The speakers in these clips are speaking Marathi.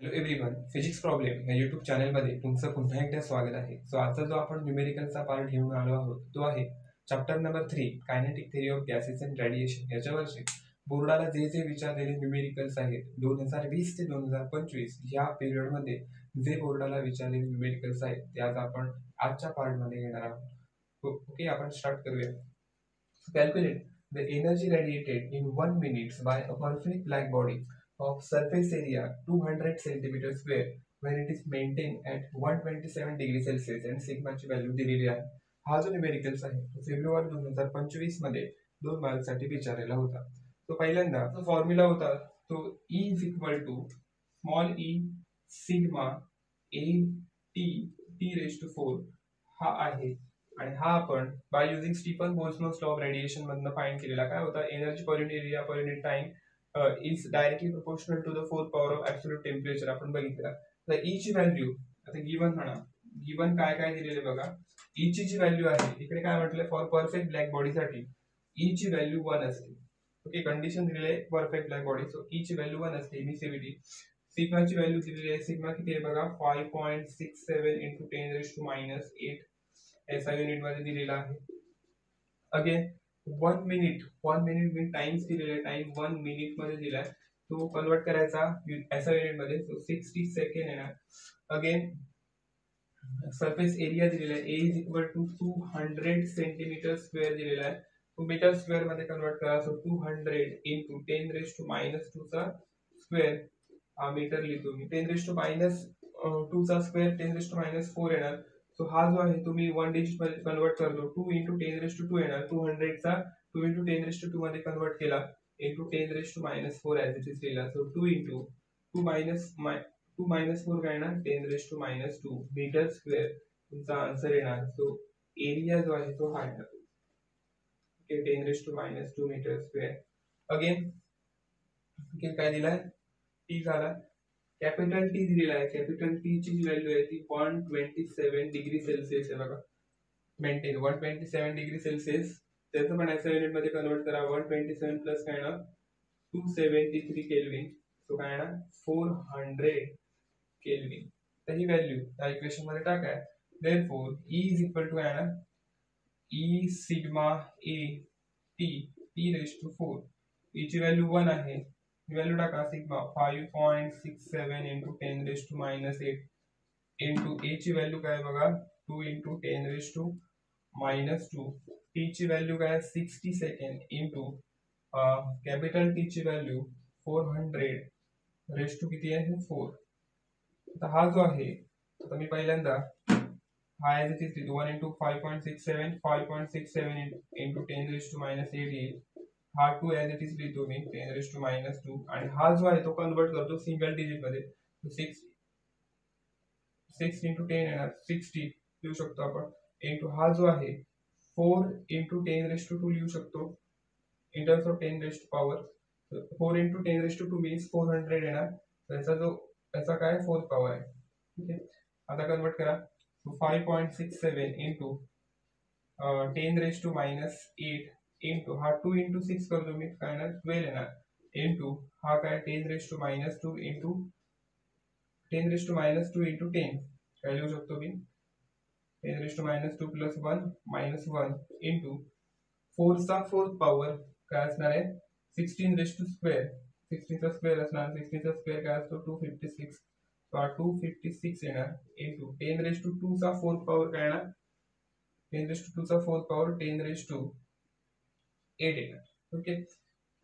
हॅलो एव्हरीवन, फिजिक्स प्रॉब्लेम या युट्यूब चॅनलमध्ये तुमचं पुन्हा एकदा स्वागत आहे. सो आजचा जो आपण न्यूमेरिकलचा पार्ट घेऊन आलो आहोत तो आहे chapter number 3 kinetic theory of gases and radiation. याच्यावरचे बोर्डाला जे जे विचारलेले न्यूमेरिकल्स आहेत 2020 ते 2025 या पिरियडमध्ये जे बोर्डाला विचारलेले न्यूमेरिकल्स आहेत ते आज आपण आजच्या पार्टमध्ये घेणार आहोत. ओके, आपण स्टार्ट करूया. Calculate the energy radiated in 1 minute by a perfect black body of surface area 200 centimeter square when it is maintained at 127 degree Celsius and sigma ची व्हॅल्यू दिलेली आहे. हा जो न्यूमेरिकल्स आहे तो फेब्रुवारी 2025 मध्ये 2 मार्क साठी विचारलेला होता. तो पहिल्यांदा जो फॉर्म्युला होता तो E is equal to small e sigma A T T raise to 4 हा आहे. आणि हा आपण by using Stefan Boltzmann law of radiation मधनं फाइंड केलेला. काय होता, energy per unit area per unit time is directly proportional to the fourth power of absolute temperature आपण बघितलं. तर E ची व्हॅल्यू आता गिवन म्हणा, गिवन काय काय दिलेले बघा. E ची जी व्हॅल्यू आहे इकडे काय म्हटलं, फॉर परफेक्ट ब्लॅक बॉडी साठी E ची व्हॅल्यू 1 असते. ओके, कंडिशन दिलेली आहे perfect black body, so E ची व्हॅल्यू 1 असते एमिसिव्हिटी. सिग्मा ची व्हॅल्यू दिलेली आहे, सिग्मा किती आहे बघा 5.67 into 10 raised to minus 8 SI unit मध्ये दिलेला आहे. अगेन 1 मिनिट मी टाइम्स दिलेला आहे, टाइम 1 मिनिट मध्ये दिलाय, तो कन्वर्ट करायचा एसआय युनिट मध्ये, सो 60 सेकंड येणार. अगेन सरफेस एरिया दिलेला आहे, A is equal to 200 centimetre square दिलेला आहे, तो मीटर स्क्वेअर मध्ये कन्वर्ट करा. So 200 into 10 raise to minus 2 चा स्क्वेअर, हा मीटर लिहितो मी. 10 रेज टू मायनस 2 चा स्क्वेअर 10 रेज टू मायनस 4 येणार. सो हा जो आहे तुम्ही 1 डिजिट मध्ये कन्वर्ट करतो, 2 इंटू 10 रेज टू 2 येणार. 200 चा 2 इंटू 10 रेज टू 2 मध्ये कन्वर्ट केला into 10 raise to minus 4 as it is लिहिला. सो 2 इंटू 2 मायनस 4 काय येणार, 10 raise to minus 2 metre square तुमचा आन्सर येणार. सो एरिया जो आहे तो हा येणार. Okay, 10 raise to minus 2 metre square. Again काय दिलाय, टी झाला. कॅपिटल टी दिलेला आहे, कॅपिटल टी ची जी व्हॅल्यू आहे ती 127 डिग्री सेल्सिअस आहे बघा. मेंटेन 127 डिग्री सेल्सिअस, त्याचं पण एसआय युनिट मध्ये कन्वर्ट करा. 127 प्लस काय ना 273 केल्विन, सो काय ना 400 केल्विन. तर ही व्हॅल्यू त्या इक्वेशन मध्ये टाकाय. Therefore E is equal to काय ना E sigma A T T raise to 4. E ची व्हॅल्यू 1 आहे, व्हॅल्यू टाका sigma 5.67 into 10 raise to minus 8 into A ची व्हॅल्यू काय बघा 2 into 10 raise to minus 2. T ची व्हॅल्यू काय 60 सेकंड इंटू कॅपिटल टी ची व्हॅल्यू 400 रेज टू किती आहे 4. आता हा जो आहे, आता मी पहिल्यांदा हा as it is 1 into 5.67 into 10 raise to minus 8 येईल. हा 2 ऍज इट इज लिहितो मी 10 रेज टू मायनस 2, आणि हा जो आहे तो कन्वर्ट करतो सिंगल डिजिट मध्ये. 6 इंटू 10 येणार 60 लिहू शकतो आपण, इंटू हा जो आहे 4 इंटू 10 रेज टू 2 लिहू शकतो in terms of 10 raise to power. 4 into 10 raise to 2 means 400 येणार. त्याचा जो त्याचा काय 4th पॉवर आहे. ठीक आहे, आता कन्वर्ट करा. 5.67 into 10 raise to minus 8 into हा 2 इंटू 6 करतो मी, काय ना 12 येणार. इंटू हा काय 10 raise to minus 2 into 10 raise to minus 2 into 10 काय लिहू शकतो मी 10 raise to minus 2 plus 1 minus 1 into 4 चा 4th पॉवर काय असणार आहे 16 रेज टू स्क्वेअर. 16 चा स्क्वेअर असणार, 16 चा स्क्वेअर काय असतो 256. तो 256 येणार इंटू 10 रेज टू 2 चा 4th पॉवर काय येणार 10 रेज टू 2 चा 4th पॉवर 10 रेज टू 8 येणार. ओके,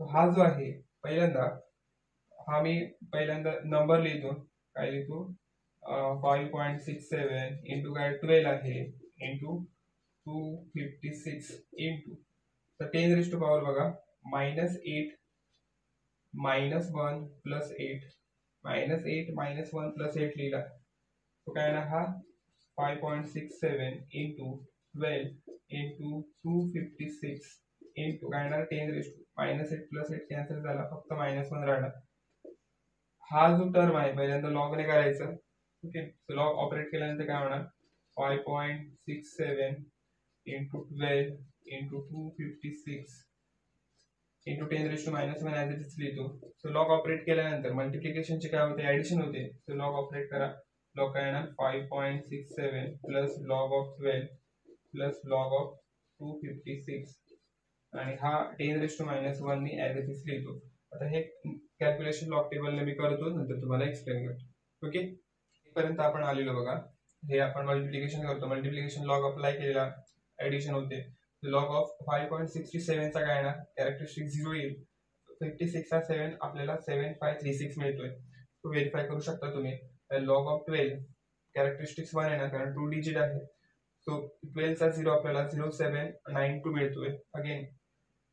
हा जो आहे पहिल्यांदा हा मी पहिल्यांदा नंबर लिहितो, काय लिहितो 5.67 इंटू काय 12 आहे इंटू 256 इंटू, तर 10 रेज टू पॉवर बघा minus 8 minus 1 plus 8 minus 8 minus 1 plus 8 लिहिला. तो काय ना हा 5.67 इंटू 12 इंटू 256 इंटू काय येणार 10 raise to minus 8 plus 8 cancel झाला, फक्त मायनस 1 राहिला. हा जो टर्म आहे पहिल्यांदा लॉग ने करायचं. ओके, लॉग ऑपरेट केल्यानंतर काय होणार 5.67 into 12 into 256 into 10⁻⁻1 as it is लिहितो. सो लॉग ऑपरेट केल्यानंतर मल्टिप्लिकेशनचे काय होते, ॲडिशन होते. सो लॉग ऑपरेट करा. लॉग काय येणार 5.67 plus log of 12 plus log of 256 आणि हा 10⁻⁻1 मी ॲज इट इज लिहितो. आता हे कॅल्क्युलेशन लॉग टेबलने मी करतो, नंतर तुम्हाला एक्सप्लेन करतो. ओके, इथपर्यंत आपण आलेलो बघा. हे आपण मल्टिप्लिकेशन करतो. मल्टिप्लिकेशन लॉग अप्लाय केलेला ॲडिशन होते. लॉग ऑफ 5.67 चा काय येणार, कॅरेक्टरिस्टिक 0 येईल. 56 हा 7 आपल्याला 7536 मिळतोय. तो व्हेरीफाय करू शकता तुम्ही. लॉग ऑफ 12 कॅरेक्टरिस्टिक्स 1 येणार कारण 2 डिजिट आहे. सो 12 चा 0 आपल्याला 0792 मिळतोय. अगेन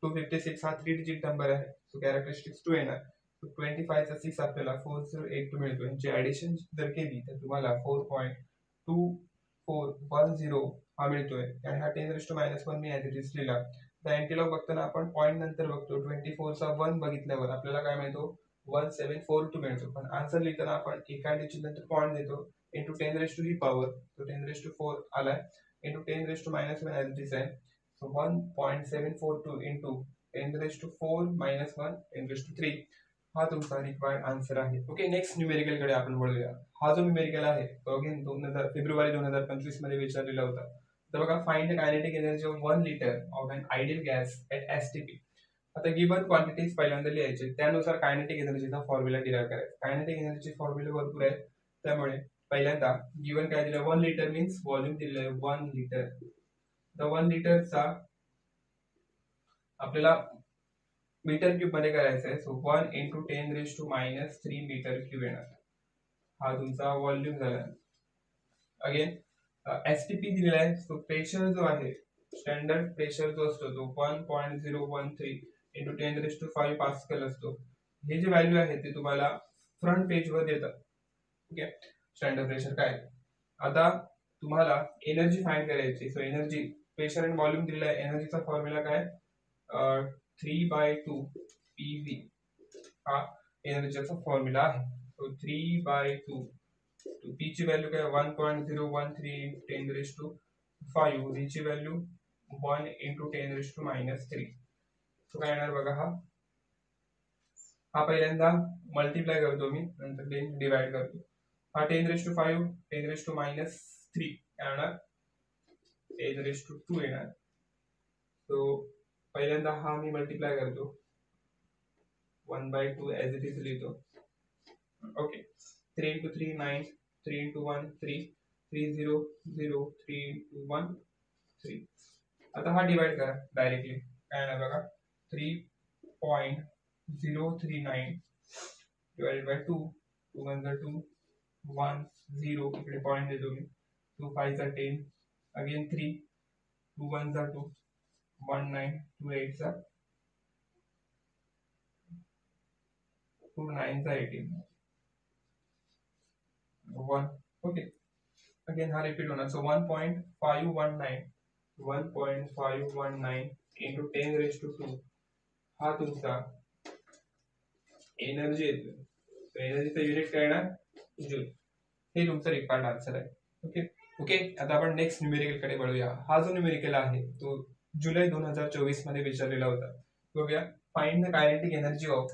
256 हा 3 डिजिट नंबर आहे. सो कॅरेक्टरिस्टिक्स 2 येणार. 25 चा 6 आपल्याला 4082 मिळतोय. यांची ऍडिशन जर केली तर तुम्हाला 4.2410 हा मिळतोय. आणि हा 10⁻⁻1 मी ॲज इट इज लिहिला. तर अँटीलॉग बघताना आपण पॉईंट नंतर बघतो. 24 चा 1 बघितल्यावर आपल्याला काय मिळतो, 1742 मिळतो. पण आन्सर लिहिताना आपण एका डिजिट नंतर पॉईंट देतो. इंटू 10 ही पॉवर, तो 10⁴ आलाय. इंटू 10⁻⁻1 ॲज इट इज आहे. सो 1.742 इंटू 10⁴ - 1 10⁻³ हा तुमचा रिक्वायर्ड आन्सर आहे. ओके, नेक्स्ट न्यूमेरिकल कडे आपण वळूया. हा जो न्यूमेरिकल आहे तो अगेन फेब्रुवारी 2025 मध्ये विचारलेला होता. तर बघा, find the kinetic energy of 1 litre of an ideal gas at STP. आता गिवन क्वांटिटीज पहिल्यांदा लिहायचे, त्यानुसार कायनेटिक एनर्जीचा फॉर्म्युला डिराइव्ह करायचा. कायनेटिक एनर्जी फॉर्म्युला भरपूर आहेत, त्यामुळे पहिल्यांदा गिवन काय दिलं, 1 लिटर मीन्स व्हॉल्यूम दिलेलं आहे 1 लिटर. तर 1 लिटरचा आपल्याला मीटर क्यूब मध्ये करायचं आहे. सो 1 इंटू 10⁻³ मीटर क्यूब येणार. हा तुमचा व्हॉल्यूम झाला. अगेन एसटीपी दिलेला आहे. सो प्रेशर जो आहे, स्टँडर्ड प्रेशर जो असतो तो 1.013 इंटू 10⁵ पास्कल असतो. हे जे व्हॅल्यू आहे ते तुम्हाला फ्रंट पेज वर देतात. ओके, स्टँडर्ड प्रेशर काय. आता तुम्हाला एनर्जी फाइंड करायची. सो एनर्जी, प्रेशर आणि व्हॉल्यूम दिलेला आहे. एनर्जीचा फॉर्म्युला काय, 3/2 PV हा एनर्जीचा फॉर्म्युला आहे. सो 3/2 P ची व्हॅल्यू काय 1.013 10⁵. V ची व्हॅल्यू 1 इंटू 10⁻⁻3. सो काय येणार बघा, हा पहिल्यांदा मल्टिप्लाय करतो मी, नंतर डिवाइड करतो. हा 10⁵ 10⁻³ येणार, 10⁻² येणार. सो पहिल्यांदा हा मी मल्टिप्लाय करतो, 1/2 ॲज इट इज लिहितो. Okay, 3 into 3 9, 3 into 1 3, 3 0 0, 3 into 1 3. आता हा डिवाइड करा डायरेक्टली. काय येणार बघा, 3.039 डिवाइडेड बाय 2. 2 1 जा 2, 1 0 इकडे पॉईंट देतो मी. 2 5 जा 10, अगेन 3, 2 1 जा 2, 1 9, 2 8 जा 2 9 जा 18, 1. ओके, अगेन हा रिपीट होणार. सो 1.519 इंटू 10⁻² हा तुमचा एनर्जी येतो. एनर्जीचा युनिट काय येणार, जूल. हे तुमचं रिक्वायर्ड आन्सर आहे. ओके ओके, आता आपण नेक्स्ट न्यूमेरिकल कडे वळूया. हा जो न्यूमेरिकल आहे तो जुलै 2024 मध्ये विचारलेला होता. बघूया, find the kinetic energy of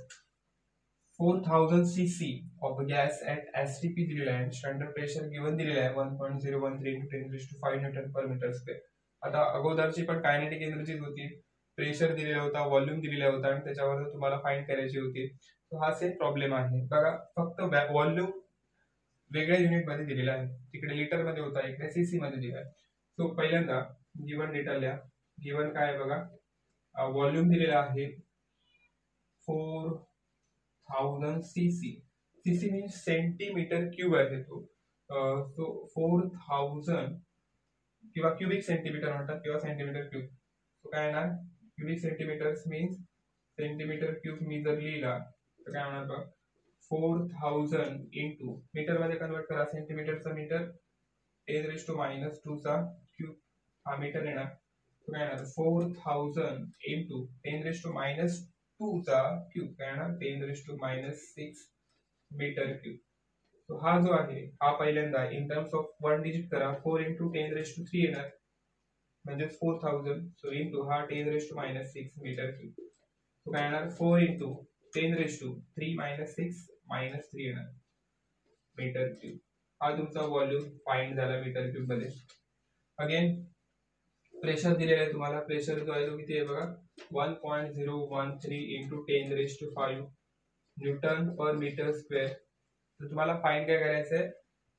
4000 cc of gas at STP दिलेला आहे. स्टँडर्ड प्रेशर गिवन दिलेला आहे 1.013 इंटू 10⁵ न्यूटन पर मीटर स्क्वेअर. आता अगोदरची पण कायनेटिक एनर्जी होती, प्रेशर दिलेला होता, व्हॉल्यूम दिलेला होता आणि त्याच्यावर तुम्हाला फाइंड करायची होती. तो हा सेम प्रॉब्लेम आहे बघा, फक्त व्हॉल्यूम वेगळ्या युनिट मध्ये दिलेला आहे. तिकडे लिटर मध्ये होता, इकडे सीसी मध्ये दिला आहे. सो पहिल्यांदा गिवन डेटा लिहा. गिवन काय आहे बघा, व्हॉल्यूम दिलेला आहे 4000 cc. cc means centimetre cube आहे तो. सो 4000 किंवा क्यूबिक सेंटीमीटर म्हणतात किंवा सेंटीमीटर क्यूब. सो काय येणार, cubic centimetre means centimetre cube मी जर लिहिला तर काय होणार बघ, 4000 इंटू मीटर मध्ये कन्वर्ट करा, सेंटीमीटरचा मीटर 10⁻² चा क्यूब हा मीटर येणार. काय येणार 4000 इंटू 10⁻² चा क्यूब काय येणार 10⁻6 मीटर क्यूब. तो हा जो आहे हा पहिल्यांदा इन टर्म्स ऑफ 1 डिजिट करा, 4 इंटू 10⁻³ येणार म्हणजे 4000. सो इंटू हा 10⁻6 मीटर क्यूब. तो काय येणार 4 इंटू 10⁻³ मायनस 6 मायनस 3 येणार मीटर क्यूब. हा तुमचा व्हॉल्यूम फाइंड झाला मीटर क्यूब मध्ये. अगेन प्रेशर दिलेलं आहे तुम्हाला. प्रेशर जो आहे तो किती आहे बघा 1.013 इंटू 10⁵ न्यूटन पर मीटर स्क्वेअर. तर तुम्हाला फाइंड काय करायचं आहे,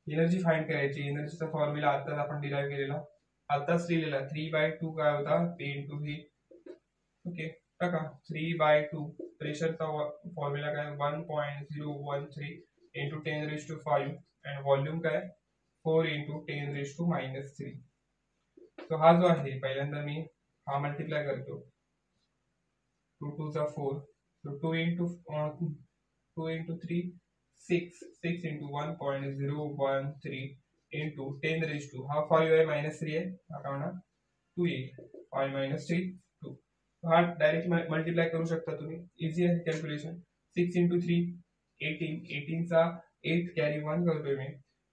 एनर्जी फाइंड करायची. एनर्जीचा फॉर्म्युला आताच आपण डिराइव्ह केलेला, आताच लिहिलेला 3/2 काय होता P इंटू व्ही. ओके टाका 3/2. प्रेशरचा फॉर्म्युला काय 1.013 इंटू 10⁵ आणि व्हॉल्यूम काय 4 इंटू 10⁻³ तो हा जो आहे पहिल्यांदा मी हा मल्टिप्लाय करतो. 2 2 चा 4, so 2 इंटू 3 6 6 इंटू 1.013 इंटू 10⁻². हा 5 आहे मायनस 3 आहे, हा काय होणार 2 येईल. 5 मायनस 3 2. हा डायरेक्ट मल्टिप्लाय करू शकता तुम्ही, इझी आहे कॅल्क्युलेशन. 6 इंटू 3 18, 18 चा 8 कॅरी 1 करतोय मी.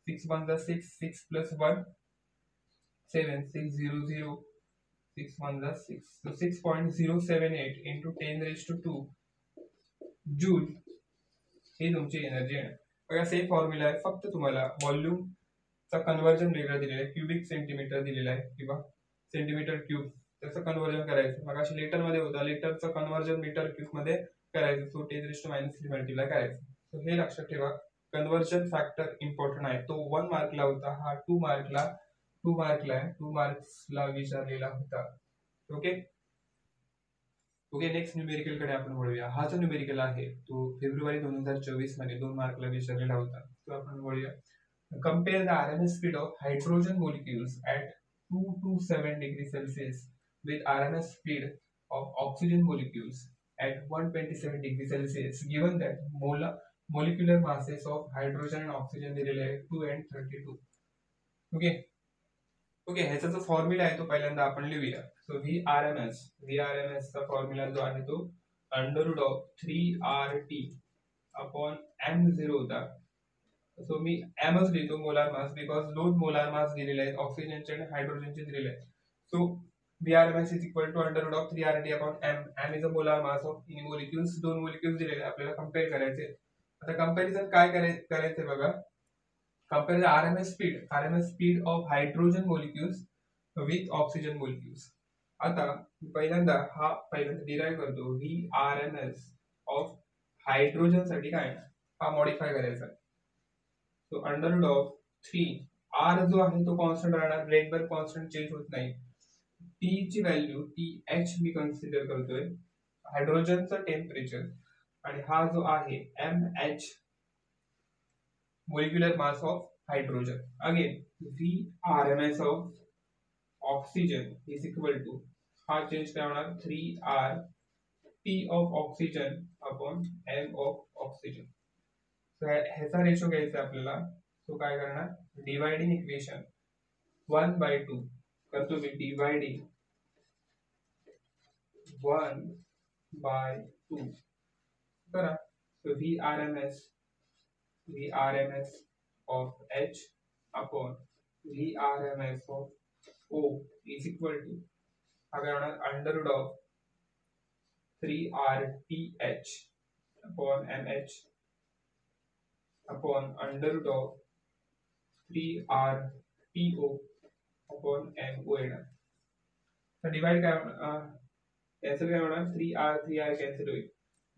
6 1 चा 6, 6 प्लस 1 7, 600, 6 1 चा 6, so 6.078 इंटू 10⁻² जूल ही तुमची एनर्जी आहे. बघा सेम फॉर्म्युला आहे, फक्त तुम्हाला व्हॉल्यूम चा कन्वर्जन वेगळा दिलेला आहे. क्युबिक सेंटीमीटर दिलेला आहे किंवा सेंटीमीटर क्यूब, त्याचं कन्वर्जन करायचं. मग अशी लिटर मध्ये होता, लिटरचं कन्वर्जन मीटर क्यूब मध्ये करायचं. सो 10⁻³ मल्टिप्लाय करायचं. सो हे लक्षात ठेवा, कन्वर्जन फॅक्टर इम्पॉर्टंट आहे. तो 1 मार्कला होता, हा 2 मार्कला आहे. 2 मार्क्सला विचारलेला होता. ओके ओके नेक्स्ट न्यूमेरिकल कडे आपण वळूया. हा जो न्यूमेरिकल आहे तो फेब्रुवारी 2024 मध्ये 2 मार्कला विचारलेला होता. तो आपण वळूया. Compare the RMS speed of hydrogen molecules at 227 degrees Celsius with RMS speed of oxygen molecules at 127 degrees Celsius given that molecular masses of hydrogen and oxygen दिलेले आहे 2 and 32. ओके ओके ह्याचा जो फॉर्म्युला आहे तो पहिल्यांदा आपण लिहूया. So V R M S चा फॉर्म्युला जो आहे तो √3RT अपॉन m0 होता. सो मी एमच लिहितो molar mass, because 2 molar mass दिलेले आहेत, ऑक्सिजनचे आणि हायड्रोजनचे दिलेले आहेत. So VRMS is equal to √3RT upon m. m is a molar mass of in molecules. 2 molecules दिलेले आपल्याला कंपेअर करायचे. आता कंपॅरिझन काय करायचे बघा. Compare the RMS speed of hydrogen molecules with oxygen molecules. आता पहिल्यांदा डिराइव्ह करतो. VRMS ऑफ हायड्रोजन साठी काय हा मॉडिफाय करायचा. सो √3 R जो आहे तो कॉन्स्टंट राहणार, रेडबर्ग कॉन्स्टंट चेंज होत नाही. T ची व्हॅल्यू TH मी कन्सिडर करतोय, हायड्रोजनचं टेम्परेचर, आणि हा जो आहे MH molecular mass of hydrogen. Again VRMS of oxygen is equal to हा चेंज काय होणार 3R T of oxygen upon M of oxygen. ह्याचा रेशो घ्यायचा आपल्याला. तो काय करणार डिवाइडिंग इक्वेशन 1/2 करतो मी, डिवाइडिंग 1/2 करा. So VRMS of H upon VRMS of O is equal to हा काय होणार √3RTH upon MH upon √3RTO upon MO येणार. तर डिवाइड काय कॅन्सल काय होणार 3R कॅन्सल होईल,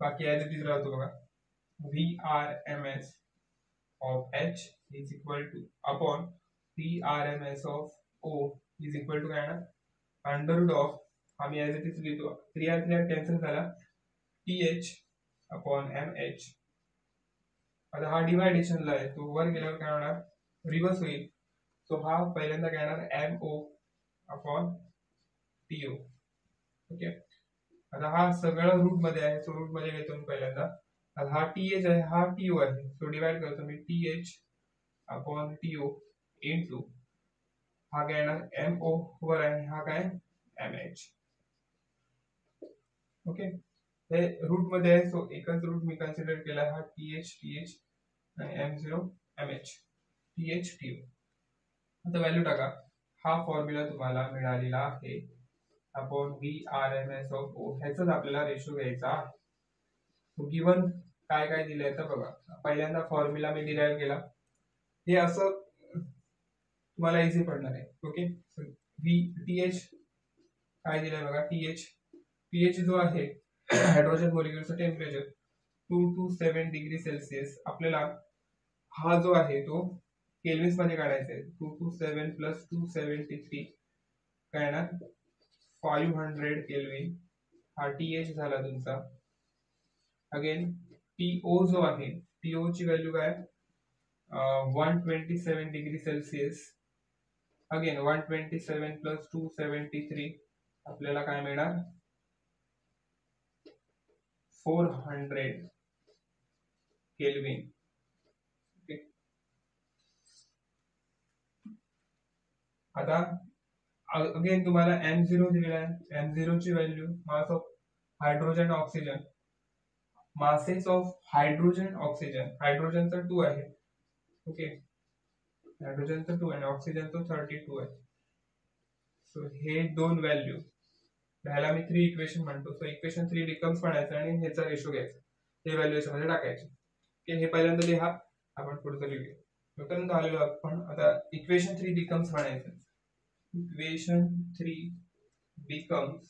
बाकी ॲज इट इज राहतो बघा. VRMS of H is equal to upon VRMS of O is equal to काय ना आम्ही ॲज इट इज लिहितो. 3R कॅन्सल झाला, TH अपॉन MH. आता हा डिवायडेशनला आहे, तो वर गेल्यावर काय होणार रिव्हर्स होईल. सो हा पहिल्यांदा काय येणार MO अपॉन TO. ओके आता हा सगळं रूट मध्ये आहे, सो रूट मध्ये घेतो मी पहिल्यांदा. हा TH आहे, हा TO आहे, सो डिवाइड करतो मी TH अपॉन TO इंटू हा काय येणार MO वर आहे, हा काय MH. ओके हे रूट मध्ये आहे, सो एकच रूट मी कन्सिडर केला, हा TH आणि M0 MH TH TO. आता व्हॅल्यू टाका. हा फॉर्म्युला तुम्हाला मिळालेला आहे अपॉन VRMS ऑफ O ह्याचाच आपल्याला रेशो घ्यायचा आहे. गिवन काय काय दिलंय तर बघा, पहिल्यांदा फॉर्म्युला मी डिराईव्ह केला. हे असं तुम्हाला इझी पडणार आहे. ओके, TH काय दिलंय बघा, TH जो आहे हायड्रोजन मॉलिक्युलचं टेम्परेचर 227 डिग्री सेल्सिअस. आपल्याला हा जो आहे तो केल्विन्स मध्ये काढायचा आहे. 227 प्लस 273 काय ना 500 केल्विन. हा TH झाला तुमचा. अगेन TO जो आहे, TO ची व्हॅल्यू काय 127 डिग्री सेल्सिअस. अगेन 127 प्लस 273 आपल्याला काय मिळणार 400 केल्विन. आता अगेन तुम्हाला M0 दिलेला आहे. M0 ची value mass of hydrogen oxygen, masses of hydrogen oxygen, हायड्रोजनचा 2 आहे. ओके, हायड्रोजनचा 2 आणि ऑक्सिजनचा 32 आहे. सो हे दोन व्हॅल्यू, ह्याला मी 3 इक्वेशन म्हणतो. सो इक्वेशन 3 रिकम्स म्हणायचं आणि ह्याचा रेशो घ्यायचा, हे व्हॅल्युएशन मध्ये टाकायचे. ओके, हे पहिल्यांदा लिहा, आपण पुढचं लिहूया. पर्यंत आलेलो आपण. आता इक्वेशन 3 बिकम्स म्हणायचं. इक्वेशन 3 बिकम्स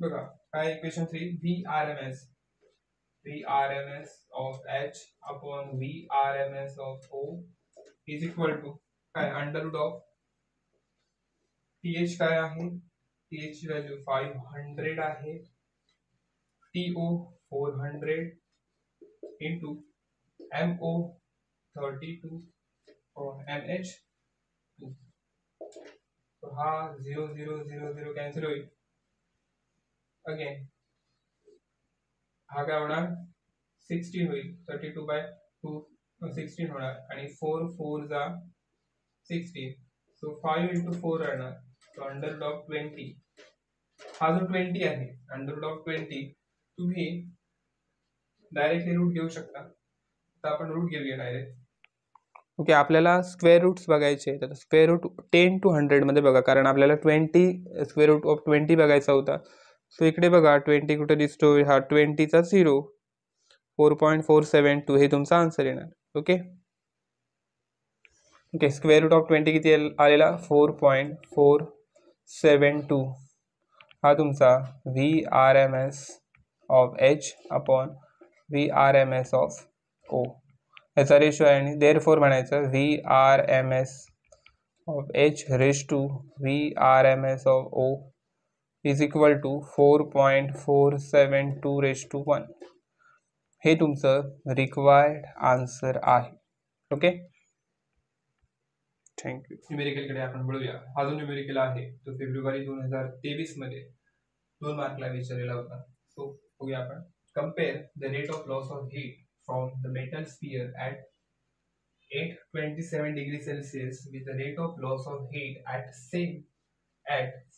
बघा काय equation 3 VRMS of H upon VRMS of O is equal to काय अंडर रूट ऑफ TH काय आहे, TH ची व्हॅल्यू 500 आहे, TO 400 into MO 32 और MH 2. तो हा 0 0 0 0 कॅन्सल होईल. अगेन हा काय होणार 16 होईल. 32 बाय 2 16 होणार आणि 4 4 जा 16. सो 5 into 4 राहणार. So under root of 20. हा जो 20 आहे अंडर रूट ऑफ 20 तुम्ही डायरेक्टली रूट घेऊ शकता. तर आपण रूट घेऊया डायरेक्ट. ओके, आपल्याला स्क्वेअर रूट्स बघायचे. तर स्क्वेअर रूट 10 to 100 मध्ये बघा, कारण आपल्याला 20 स्क्वेअर रूट ऑफ 20 बघायचा होता. सो इकडे बघा 20 कुठे दिसतो, हा 20चा 0, 4.472 हे तुमचा आन्सर येणार. Okay okay, square root of 20 किती आलेला 4.472. हा तुमचा VRMS of H upon VRMS of O याचा रेशो आहे. आणि देअरफॉर म्हणायचं VRMS of H ratio to VRMS of O is equal to 4.472 ratio to 1. हे तुमचं रिक्वायर्ड आन्सर आहे. Okay, thank you. न्यूमेरिकलकडे आपण बोलूया. हा जो न्यूमेरिकल आहे तो फेब्रुवारी 2023 मध्ये 2 मार्कला विचारलेला होता. सो बघूया आपण. Compare the rate of loss of heat from the metal sphere at 827 degree Celsius with the rate of loss of heat at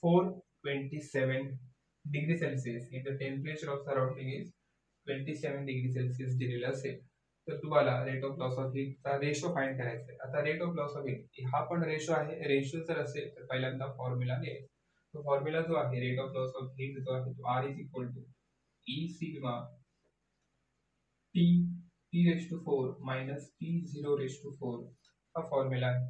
427 degree Celsius if the temperature of surrounding is 27 degree Celsius दिलेलं असेल तर तुम्हाला रेट ऑफ लॉस ऑफ हीटचा रेशो फाइंड करायचा आहे. आता rate of loss of heat हा पण रेशो आहे. रेशो जर असेल तर पहिल्यांदा फॉर्म्युला घ्यायचा. तो फॉर्म्युला जो आहे rate of loss of heat जो आहे तो R is equal to E sigma T raise to 4 minus T0 raise to 4 हा फॉर्म्युला आहे.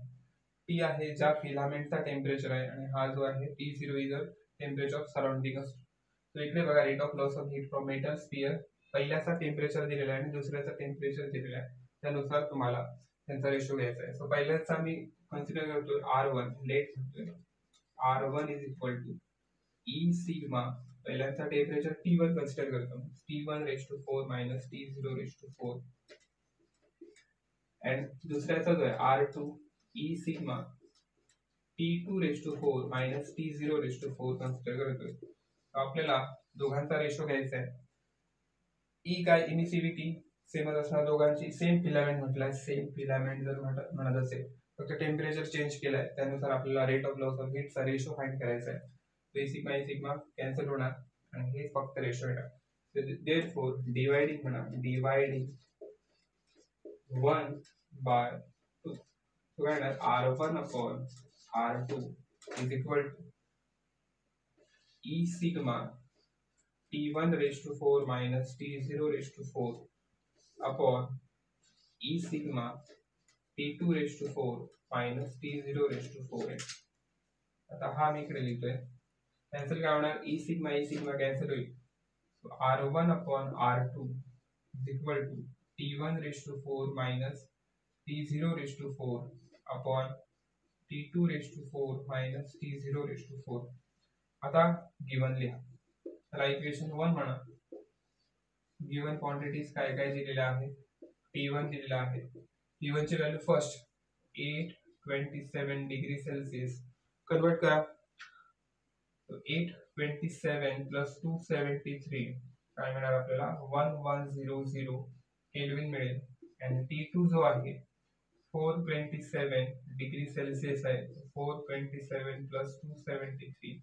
T आहे ज्या फिलामेंटचा टेम्परेचर आहे आणि हा जो आहे T0 is the temperature of surrounding असतो. तर इकडे बघा rate of loss of heat from metal sphere पहिल्याचा टेम्परेचर दिलेला आहे आणि दुसऱ्याचा टेम्परेचर दिलेला आहे. त्यानुसार तुम्हाला त्यांचा रेशो घ्यायचा आहे. सो पहिल्याचा मी कन्सिडर करतोय R1 लेट करतोय. R1 is equal to E sigma पहिल्यांचा टेम्परेचर T1 कन्सिडर करतो. T1 रेश to 4 minus T0 raise to 4 and दुसऱ्याचा जो आहे R2 E सिग्मा T2 रेश to 4 minus T0 raise to 4 consider करतोय. आपल्याला दोघांचा रेशो घ्यायचा आहे. E काय इमिसिव्हिटी सेमच असणार दोघांची. सेम फिलामेंट म्हटलं, सेम फिलामेंट जर म्हणत असेल फक्त टेम्परेचर चेंज केलाय त्यानुसार आपल्याला रेट ऑफ लॉस ऑफ हीटचा रेशो फाइंड करायचा आहे. तो सिग्मा E सिग्मा कॅन्सल होणार आणि हे फक्त रेशो येणार. देअरफॉर डिवाइडिंग म्हणा, dividing 1 by 2 so R1 upon R2 is equal to E sigma T1 raised to 4 minus T0 raised to 4 upon E sigma T2 raised to 4 minus T0 raised to 4 आहे. आता हा मी इकडे लिहितोय. कॅन्सल काय होणार, ई सिग्मा कॅन्सल होईल. So R1 upon R2 is equal to T1 raised to 4 minus T0 raised to 4 upon T2 raised to 4 minus T0 raised to 4. आता गिवन लिहा. त्याला इक्वेशन 1 म्हणा. गिवन क्वांटिटीज काय काय दिलेल्या आहेत. T1 दिलेला आहे. T1 ची value first 827 degree Celsius convert करा. तो 827 प्लस 273 काय मिळणार आपल्याला 1100 केल्विन मिळेल. आणि T2 जो आहे 427 डिग्री सेल्सिअस आहे. 427 प्लस 273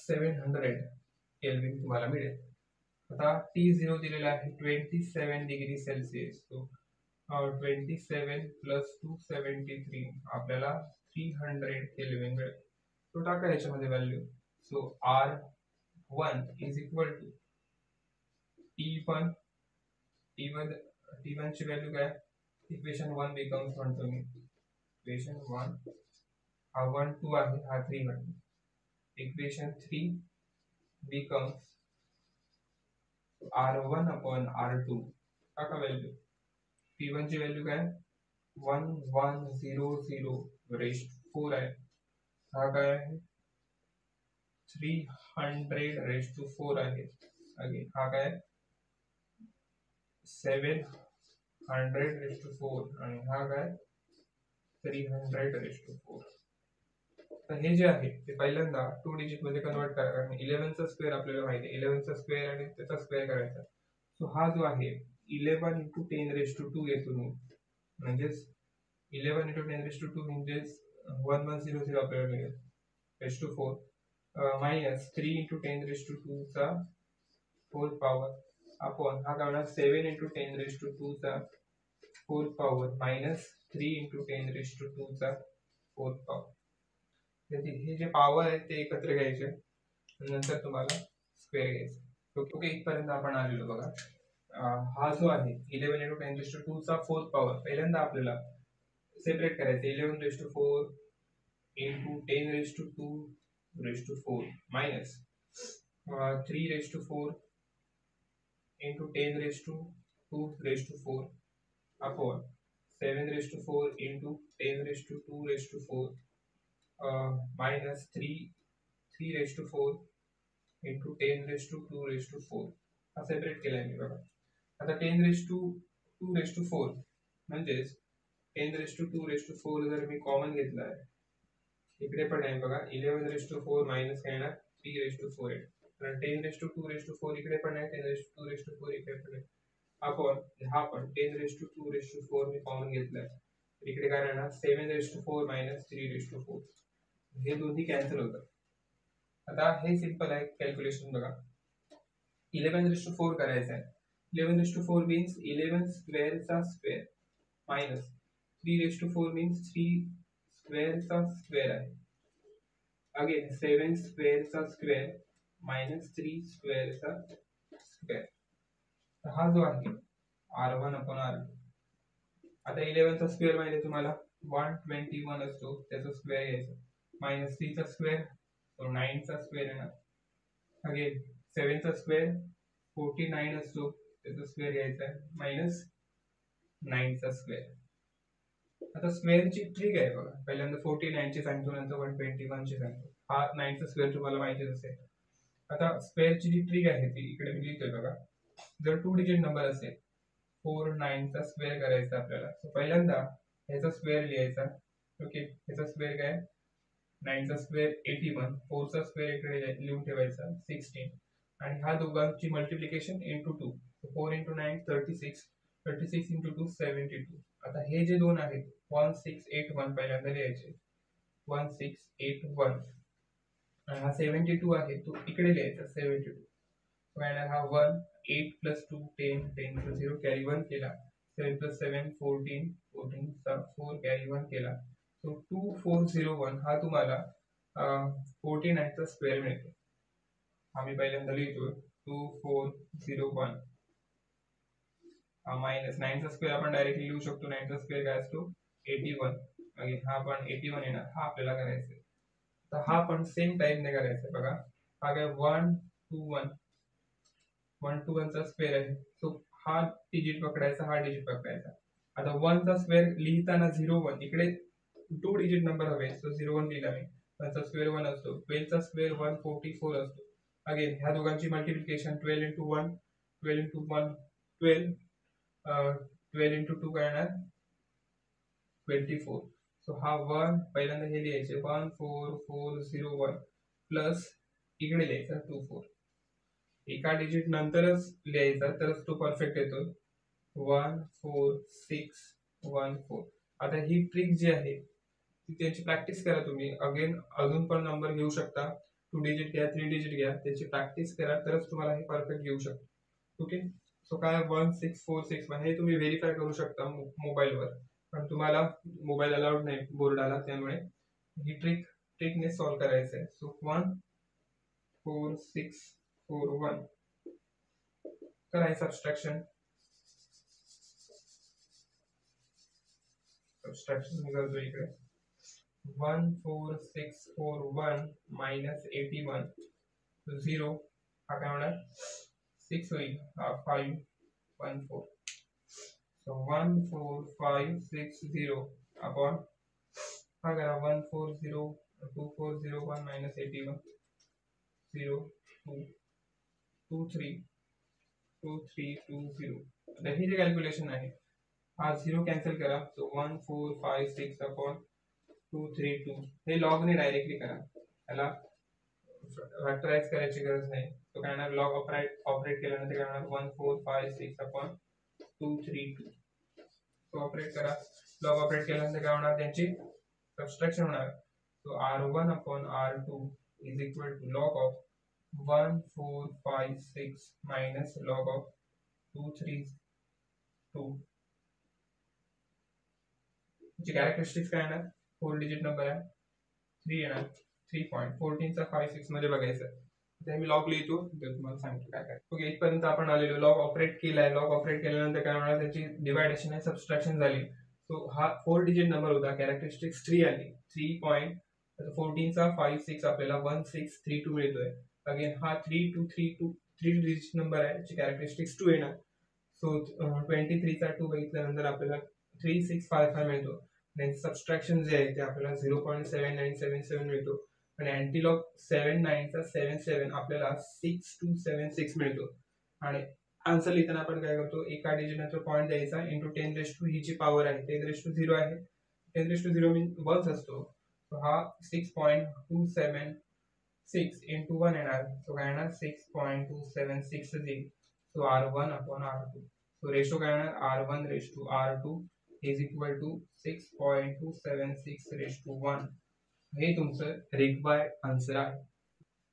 700 केल्विन तुम्हाला मिळेल. आता T0 दिलेला आहे 27 डिग्री सेल्सिअस. तो 27 प्लस 273 आपल्याला 300 केल्विन मिळेल. तो टाका याच्यामध्ये value. So R1 is equal to T1 ची व्हॅल्यू काय, इक्वेशन 1 बिकम्स म्हणतो मी. इक्वेशन 1 हा 1 2 आहे, हा 3 म्हणतो. Equation 3 becomes R1 upon R2 टाका व्हॅल्यू. T1 ची व्हॅल्यू काय 1100 रेस्ट 4 आहे. हा काय आहे 300 रेस्ट टू 4 आहे. अगेन हा काय 700 रेस्ट टू 4 आणि हा काय 300 रेस्ट टू 4. तर हे जे आहे ते पहिल्यांदा 2 डिजिट मध्ये कन्वर्ट करा, कारण 11 चा स्क्वेअर आपल्याला माहिती आहे. 11 चा स्क्वेअर आणि त्याचा स्क्वेअर करायचा. सो हा जो आहे 11 into 10 raised to 2 येतो म्हणजेच 11 into 10 raised to 2 म्हणजेच 1100 आपल्याला मिळेल raised to 4 minus 3 into 10 raised to 2 चा 4th पॉवर अपॉन हा काय होणार 7 into 10 raised to 2 चा 4th power minus 3 into 10 raised to 2 चा 4th पॉवर. हे जे पॉवर आहे ते एकत्र घ्यायचे नंतर तुम्हाला स्क्वेअर घ्यायचं. ओके इथपर्यंत आपण आलेलो बघा. हा जो आहे 11 into 10 raised to 2 चा 4th पॉवर पहिल्यांदा आपल्याला सेपरेट करायचं. 11 raised to 4 into 10 raised to 2 raised to 4 minus 3 raised to 4 into 10 raised to 2 raised to 4 upon 7 raised to 4 into 10 raised to 2 raised to 4 minus 3 raised to 4 into 10 raised to 2 raised to 4 हा सेपरेट केलाय मी बघा. आता 10 raised to 2 raised to 4 म्हणजेच 10 raised to 2 raised to 4 जर मी कॉमन घेतला आहे इकडे पण आहे बघा 11 raised to 4 मायनस काय येणार 3 raised to 4 आहे. कारण 10 raised to 2 raised to 4 इकडे पण आहे 10 raised to 2 raised to 4 इकडे पण आहे. आपण हा पण 10 raised to 2 raised to 4 me common घेतलाय तर इकडे काय राहणार 7 raised to 4 minus 3 raised to 4 हे दोन्ही कॅन्सल होतात. आता हे सिंपल आहे कॅल्क्युलेशन बघा. 11 raised to 4 करायचं आहे. 11 raised to 4 means 11 स्क्वेअर चा square minus 3 raised to 4 means 3 square चा स्क्वेअर आहे. अगेन 7 स्क्वेअर चा स्क्वेअर मायनस 3 स्क्वेअर चा स्क्वेअर. हा जो आहे R1 upon R2. आता 11 चा स्क्वेअर माहिती आहे तुम्हाला 121 असतो त्याचा स्क्वेअर घ्यायचा मायनस 3 चा स्क्वेअर तो 9 चा स्क्वेअर येणार. अगेन 7 चा स्क्वेअर 49 असतो त्याचा स्क्वेअर घ्यायचा आहे मायनस 9 चा स्क्वेअर. आता स्क्वेअरची ट्रिक आहे बघा. पहिल्यांदा 49 ची सांगतो नंतर 121 ची सांगतो. हा 9 चा स्क्वेअर तुम्हाला माहितीच असेल. आता स्क्वेअरची जी ट्रिक आहे ती इकडे मी लिहितोय बघा. जर 2 डिजिट नंबर असेल 4 9 चा स्क्वेअर करायचा आपल्याला. सो पहिल्यांदा ह्याचा स्क्वेअर लिहायचा. ओके ह्याचा स्क्वेअर काय 9 चा स्क्वेअर 81 4 चा स्क्वेअर इकडे लिहून ठेवायचा 16 आणि हा दोघांची मल्टिप्लिकेशन into 2 4 into 9 36 36 into 2 72. आता हे जे दोन आहेत 1681 पहिल्यांदा लिहायचे 1681 आणि हा 72 आहे तो इकडे लिहायचा 72. फायनल हा 1 8 plus 2 10 10 चा 0 कॅरी 1 केला 7 plus 7 14 14 चा 4 कॅरी 1 केला. सो 2401 हा तुम्हाला 49चा स्क्वेअर मिळतो. आम्ही पहिल्यांदा लिहितो 2401 मायनस 9चा स्क्वेअर आपण डायरेक्टली लिहू शकतो. 9चा स्क्वेअर काय असतो 81. अगेन हा पण 81 येणार. हा आपल्याला करायचा आहे. तर हा पण सेम टाईपने करायचा आहे. बघा हा काय 1 चा स्क्वेअर आहे. सो हा डिजिट पकडायचा, हा डिजिट पकडायचा. आता 1 चा स्क्वेअर लिहिताना 01 इकडे 2 डिजिट नंबर हवे. सो 01 लिहिला मी. 1 चा स्क्वेअर 1 असतो. 12 चा स्क्वेअर 144 असतो. अगेन ह्या दोघांची मल्टिप्लिकेशन 12 into 1 12 into 1 12 12 into 2 काय येणार 24. सो हा 1 पहिल्यांदा हे लिहायचे 14401 प्लस इकडे लिहायचा 24. एका डिजिट नंतरच लिहायचा तरच तो परफेक्ट येतो. 14614. आता ही ट्रिक जी आहे ती त्याची प्रॅक्टिस करा तुम्ही. अगेन अजून पण नंबर घेऊ शकता. 2 डिजिट घ्या, 3 डिजिट घ्या, त्याची प्रॅक्टिस करा तरच तुम्हाला हे परफेक्ट येऊ शकतं. ओके. सो काय 16461 हे तुम्ही व्हेरीफाय करू शकता मोबाईलवर. पण तुम्हाला मोबाईल अलाउड नाही बोर्डाला, त्यामुळे ही ट्रिकने सॉल्व्ह करायचं आहे. सो 14641 करायचं सबस्ट्रॅक्शन मी करतो इकडे 14641 मायनस 81 0 हा काय होणार 6 होईल. हा 514. सो 14560 अपॉन हा करा 1402401 मायनस 81 0 2 23 2320. आता ही जी कॅल्क्युलेशन आहे हा 0 कॅन्सल करा. सो 1456 अपॉन 232 हे लॉगने डायरेक्टली करा. याला फॅक्टराइज करायची गरज नाही. तो काय होणार लॉग ऑपरेट केल्यानंतर काय होणार 1456 अपॉन 232. तो ऑपरेट करा. लॉग ऑपरेट केल्यानंतर काय होणार त्यांची सबस्ट्रॅक्शन होणार. So R1 upon R2 is equal to log of 1456 minus log of 232. ची कॅरेक्टरिस्टिक्स काय येणार 4 डिजिट नंबर आहे 3 येणार 3.14 चा 56 मध्ये बघायचं. ते मी लॉग लिहितो तर तुम्हाला सांगतो काय काय. ओके इथपर्यंत आपण आलेलो. लॉग ऑपरेट केलाय. लॉग ऑपरेट केल्यानंतर काय होणार त्याची डिवायडेशन आणि सबस्ट्रॅक्शन झाली. सो हा 4 डिजिट नंबर होता. कॅरेक्टरिस्टिक्स 3 आली. 3.14 चा 56 आपल्याला 1632 मिळतोय. अगेन हा 3 डिजिट नंबर आहे त्याची कॅरेक्टरिस्टिक्स 2 येणार. सो 23 चा 2 बघितल्यानंतर आपल्याला 3655 मिळतो. आणि सबस्ट्रॅक्शन जे आहे ते आपल्याला 0.7977 मिळतो. आणि अँटीलॉग 79 चा 77 आपल्याला 6276 मिळतो. आणि आन्सर लिहिताना आपण काय करतो एका डिजिट नंतर पॉईंट द्यायचा इंटू 10⁻⁴ ही जी पॉवर आहे 10⁻�0 आहे. 10⁻�0 मीन 1 असतो. सो हा 6.276 इंटू 1 येणार. सो काय येणार 6.276 येईल. So R1 upon R2. So ratio काय येणार R1 raise to R2 is equal to 6.276 रेश टू 1. हे तुमचं रिक्वायर्ड आन्सर आहे.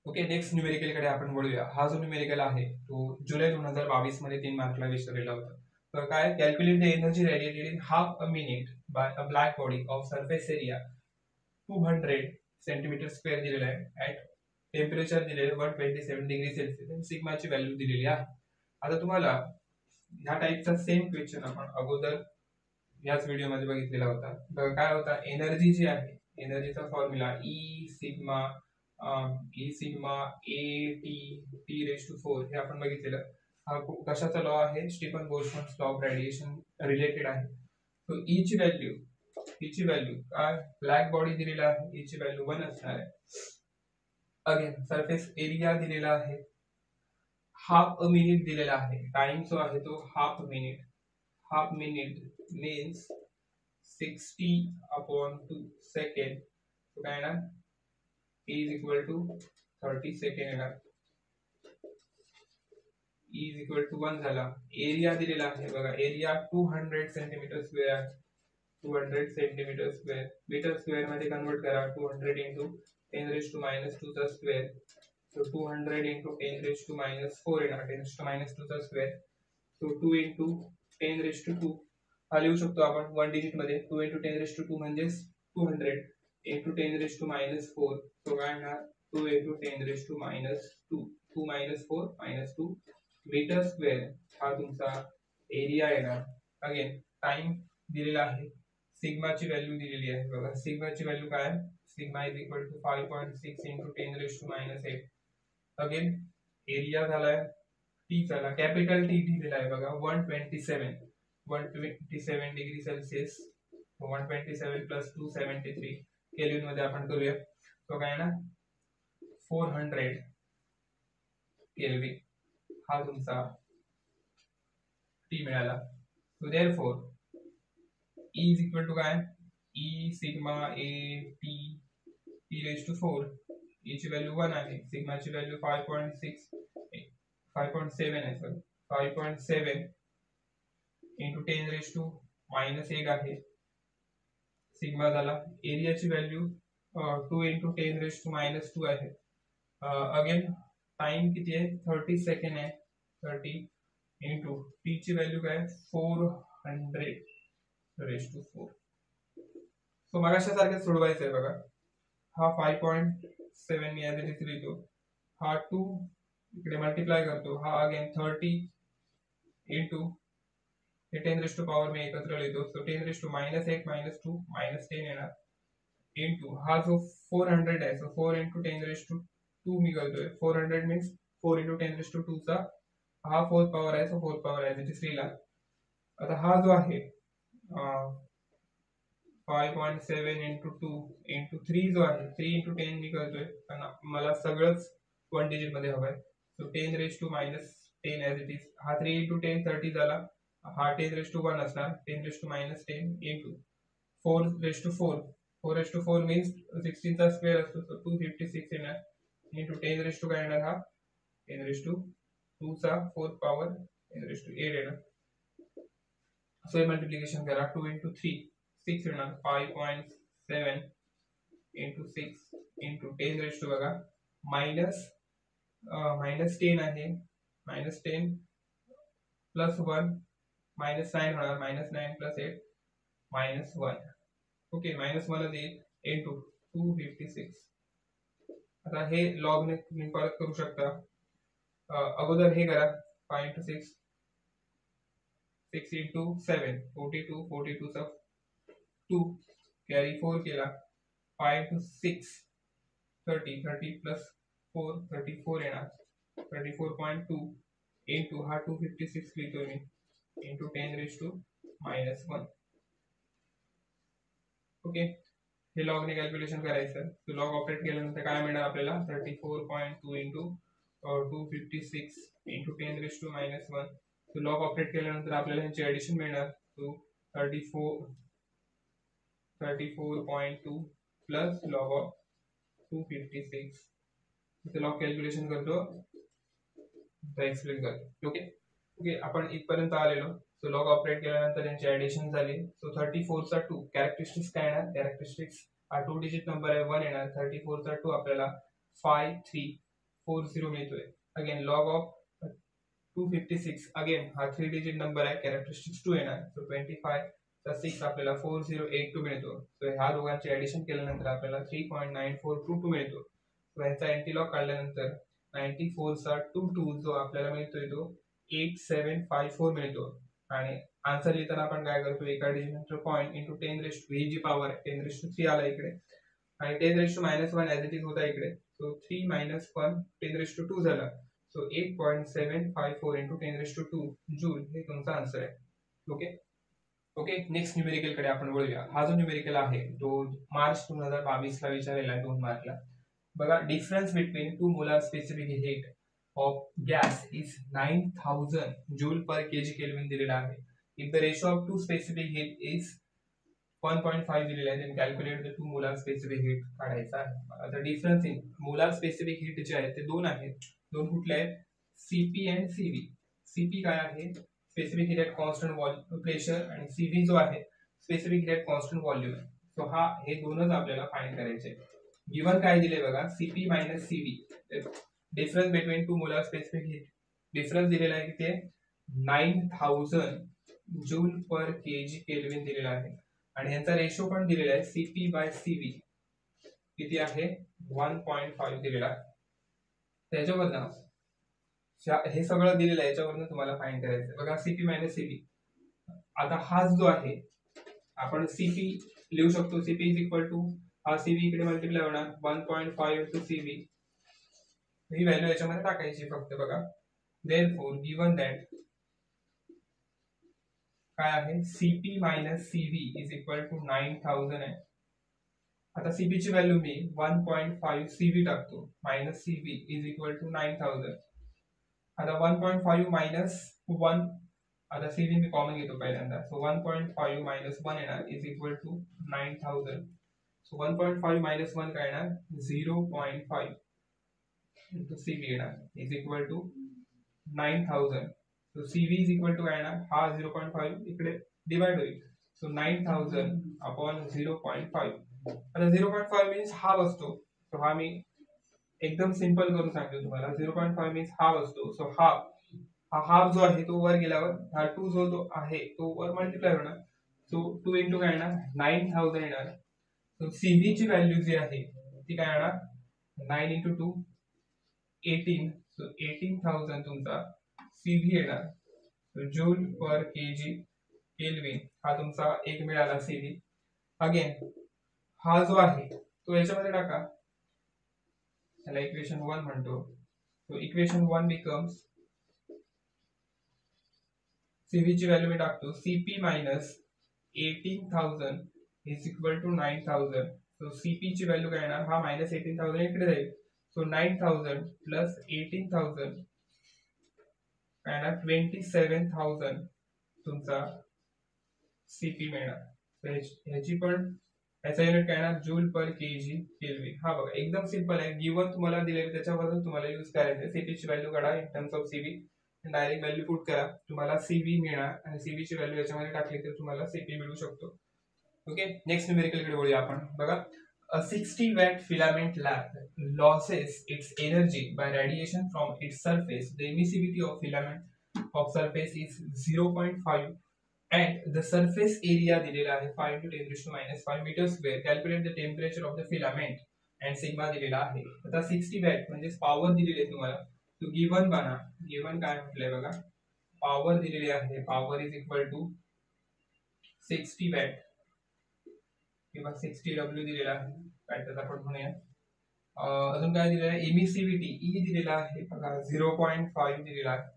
ओके नेक्स्ट न्यूमेरिकल कडे आपण वळूया. हा जो न्यूमेरिकल आहे तो जुलै 2022 मध्ये 3 मार्कला विचारलेला होता. तर काय calculate the energy radiated in half a minute by a black body of surface area 200 centimetre square दिलेला आहे. ऍट टेम्परेचर दिलेले 127 डिग्री सेल्सिअस आणि सिग्माची व्हॅल्यू दिलेली आहे. आता तुम्हाला ह्या टाइपचा सेम क्वेश्चन आपण अगोदर याच व्हिडिओमध्ये बघितलेला होता. तर काय होता एनर्जी जी आहे एनर्जीचा formula E sigma A T T raise to 4 हे आपण बघितलेलं. हा कशाचा लॉ आहे Stefan Boltzmann law of radiation related आहे. तो ई ची व्हॅल्यू काय ब्लॅक बॉडी दिलेला आहे ई ची व्हॅल्यू 1 असणार आहे. अगेन सरफेस एरिया दिलेला आहे. हाफ अ मिनिट दिलेला आहे. टाइम जो आहे तो हाफ मिनिट मीन्स 60/2 सेकंड. तो काय येणार E is equal to 30 second येणार. E is equal to 1 झाला. एरिया दिलेला आहे बघा एरिया 200 सेंटीमीटर स्क्वेअर आहे. 200 सेंटीमीटर स्क्वेअर मीटर स्क्वेअर मध्ये कन्वर्ट करा. 200 into 10⁻⁻² चा स्क्वेअर. सो 200 into 10⁻⁻4 येणार. 10⁻⁻2 चा स्क्वेअर. So 2 into 10⁻². हा लिहू शकतो आपण 1 डिजिट मध्ये. 2 into 10⁻² म्हणजे 200. into 10 raised to minus 4. So काय येणार 2 into 10 raised to minus 2. 2 minus 4 minus 2 metre square हा तुमचा एरिया येणार. अगेन टाइम दिलेला आहे, सिग्माची व्हॅल्यू दिलेली आहे बघा. सिग्माची व्हॅल्यू काय आहे, sigma is equal to 5.6 into 10 raised to minus 8. Again area झालाय टी झाला, कॅपिटल टी दिलेला आहे बघा 127 डिग्री सेल्सिअस. 127 प्लस 273 केल्विन मध्ये आपण करूया. तो काय ना 400 केल्विन हा तुमचा टी मिळाला. So therefore E is equal to काय, E sigma A T T raise to 4. E ची व्हॅल्यू 1 आहे, सिग्माची व्हॅल्यू 5.7 आहे sir. 5.7 into 10 raise to minus 8 आहे सिग्मा झाला. एरियाची value 2 into 10 raise to minus 2 आहे. अगेन टाइम किती आहे 30 सेकंड आहे. 30 इंटू टी ची व्हॅल्यू काय 400 रेज टू 4. सो मगाशा सारखं सोडवायचं आहे बघा. हा 5.7 मी ॲज इट इज लिहितो, हा 2 इकडे मल्टिप्लाय करतो, हा अगेन 30 इंटू हे 10 रेज टू पॉवर मी एकत्र लिहितो. So 10 raise to minus 8 minus 2 minus 10 येणार इंटू हा जो 400 आहे. सो 4 इंटू 10 रेज टू 2 मी करतोय. 400 मीन्स 4 इंटू 10 रेज टू 2 चा हा फोर्थ पॉवर आहे. So fourth power as it is लिहिला. आता हा जो आहे 5.7 इंटू 2 इंटू 3 जो आहे 3 इंटू 10 मी करतोय कारण मला सगळंच 1 डिजिट मध्ये हवंय. So 10 raise to minus 10 as it is. हा 3 इंटू 10 30 झाला. हा 10 रेज टू 1 असणार. 10 raise to minus 10 into 4 raise to 4. 4 raise to 4 means 16 चा स्क्वेअर असतो. सो 256 येणार इंटू 10 रेज टू काय येणार, हा 10 रेज टू 2 चा फोर्थ पॉवर 10 रेज टू 8 येणार. सो हे मल्टिप्लिकेशन करा. 2 इंटू 3 6 येणार. 5.7 इंटू 6 इंटू 10 रेज टू बघा मायनस 10 आहे. मायनस 10 प्लस 1 मायनस 9 होणार. Minus 9 plus 8 minus 1. Okay minus 1 येईल इंटू 256. आता हे लॉग ने तुम्ही परत करू शकता. अगोदर हे करा 5 इंटू 6 6 इंटू 7 42 42 चा 2 कॅरी 4 केला. 5 इंटू 6 30 30 प्लस 4 34 येणार. 34.2 इंटू हा 256 लिहितो मी into 10 raise to minus 1. Okay हे लॉग ने कॅल्क्युलेशन करायचं. तो लॉग ऑपरेट केल्यानंतर काय मिळणार आपल्याला 34.2 into 256 into 10 raise to minus 1. तो लॉग ऑपरेट केल्यानंतर आपल्याला ह्याची ऍडिशन मिळणार. तो 34.2 प्लस लॉग ऑफ 256. इथे लॉग कॅल्क्युलेशन करतो, एक्सप्लेन करतो. ओके ओके आपण इथपर्यंत आलेलो. सो लॉग ऑपरेट केल्यानंतर यांची ऍडिशन झाली. सो 34 चा 2 कॅरेक्टरिस्टिक्स काय येणार, कॅरेक्टरिस्टिक्स हा 2 डिजिट नंबर आहे 1 येणार. 34 चा 2 आपल्याला 5340 मिळतोय. अगेन लॉग ऑफ 256 अगेन हा 3 डिजिट नंबर आहे, कॅरेक्टरिस्टिक्स 2 येणार. सो 25 चा 6 आपल्याला 4082 मिळतो. सो ह्या दोघांची ऍडिशन केल्यानंतर आपल्याला 3.9422 मिळतो. सो ह्याचा अँटीलॉग काढल्यानंतर 94 चा 22 जो आपल्याला मिळतोय तो 8754 मिळतो. आणि आन्सर लिहिताना आपण काय करतो, एका डिजिट नंतर पॉईंट इंटू 10 रेज टू ही जी पॉवर आहे 10 रेज टू 3 आला इकडे आणि 10 raise to minus 1 as it is होता इकडे. सो 3 मायनस 1 10 रेज टू 2 झाला. So 8.754 into 10 raise to 2 joule हे तुमचा आन्सर आहे. ओके ओके नेक्स्ट न्यूमेरिकल कडे आपण वळूया. हा जो न्यूमेरिकल आहे तो मार्च 2022 ला विचारलेला आहे 2 मार्कला. बघा difference between 2 molar specific heat of gas is 9000 joule per KG kelvin दिलेला आहे. If the ratio of 2 specific heat is 1.5 दिलेला आहे, then calculate the 2 molar specific heat काढायचा आहे. आता difference in molar specific heat जे आहे ते दोन आहेत. दोन कुठले आहेत, सीपी अँड सीव्ही. सीपी काय आहे, specific heat at constant pressure, आणि सीव्ही जो आहे specific heat at constant volume. So हा हे दोनच आपल्याला फाइंड करायचे. गिवन काय दिले बघा, CP minus CV difference between 2 molar specific heat. Difference दिलेला आहे की ते 9000 जूल पर केजी केल्विन दिलेला आहे आणि ह्याचा रेशो पण दिलेला आहे सीपी बाय सीव्ही. किती आहे 1.5 दिलेला आहे. त्याच्यावरनं हे सगळं दिलेलं आहे, याच्यावरनं तुम्हाला फाइंड करायचं बघा. CP minus CP. आता हा जो आहे आपण सीपी लिहू शकतो. सीपी इज इक्वल टू हा सीबी इकडे मल्टिप्लाय होणार 1.5 इंटू सीबी. ही व्हॅल्यू याच्यामध्ये टाकायची फक्त बघा. देअरफॉर गिवन दॅट काय आहे CP minus CB is equal to 9000 आहे. आता सीबी ची व्हॅल्यू मी 1.5 सीबी टाकतो minus CB is equal to 9000. आता 1.5 मायनस 1, आता सीबी मी कॉमन घेतो पहिल्यांदा. सो 1.5 मायनस 1 येणार is equal to 9000. So 1.5 minus 1 काय येणार 0.5 इंटू सीबी येणार is equal to 9000. So CV is equal to काय येणार हा 0.5 इकडे डिवाइड होईल. So 9000 upon 0.5. आता 0.5 मीन्स हा बसतो. सो हा मी एकदम सिंपल करून सांगतो तुम्हाला. 0.5 मीन्स हा बसतो. सो हाफ जो आहे तो वर गेल्यावर हा 2 जो आहे तो वर मल्टिप्लाय होणार. सो 2 इंटू काय येणार 9000 येणार. सो सीबी ची व्हॅल्यू जी आहे ती काय येणार 9 इंटू 2 18. सो 18,000 तुमचा सीबी येणार. जूल पर केजी केल्विन हा तुमचा एक मिळाला सीबी. अगेन हा जो आहे तो याच्यामध्ये टाका. त्याला इक्वेशन 1 म्हणतो. सो इक्वेशन 1 बिकम्स सीबी ची व्हॅल्यू मी टाकतो CP minus 18,000 is equal to 9000. So CP ची व्हॅल्यू काय येणार हा मायनस 18,000 इकडे जाईल. सो 9000 प्लस 18,000 काय येणार 27,000 तुमचा सीपी मिळणार. ह्याची पण याचा युनिट काय येणार जूल पर केजी केल्विन. हा बघा एकदम सिंपल आहे. गिवन तुम्हाला दिलेले त्याच्यावरून तुम्हाला यूज करायचं. सीपी ची व्हॅल्यू काढा in terms of CB. Direct value put करा तुम्हाला सीबी मिळणार आणि सीबी ची व्हॅल्यू याच्यामध्ये टाकली तर तुम्हाला सीपी मिळू शकतो. ओके नेक्स्ट न्यूमेरिकल कडे वळूया आपण. बघा a 60 watt filament lamp loses its energy by radiation from its surface. The emissivity of filament of surface is 0.5 and the surface area दिलेला आहे 5 to 10 raised to minus 5 meter square. Calculate the temperature of the filament and sigma दिलेला आहे. आता 60 वॅट म्हणजे पॉवर दिलेली आहे तुम्हाला. तो गिवन बना. गिवन काय म्हटलंय बघा पॉवर दिलेली आहे. Power is equal to 60 watt किंवा 60 डब्ल्यू दिलेला आहे. त्याचा आपण म्हणूया. अजून काय दिलेलं आहे एमिसिव्हिटी ई दिलेला आहे बघा 0.5 दिलेला आहे.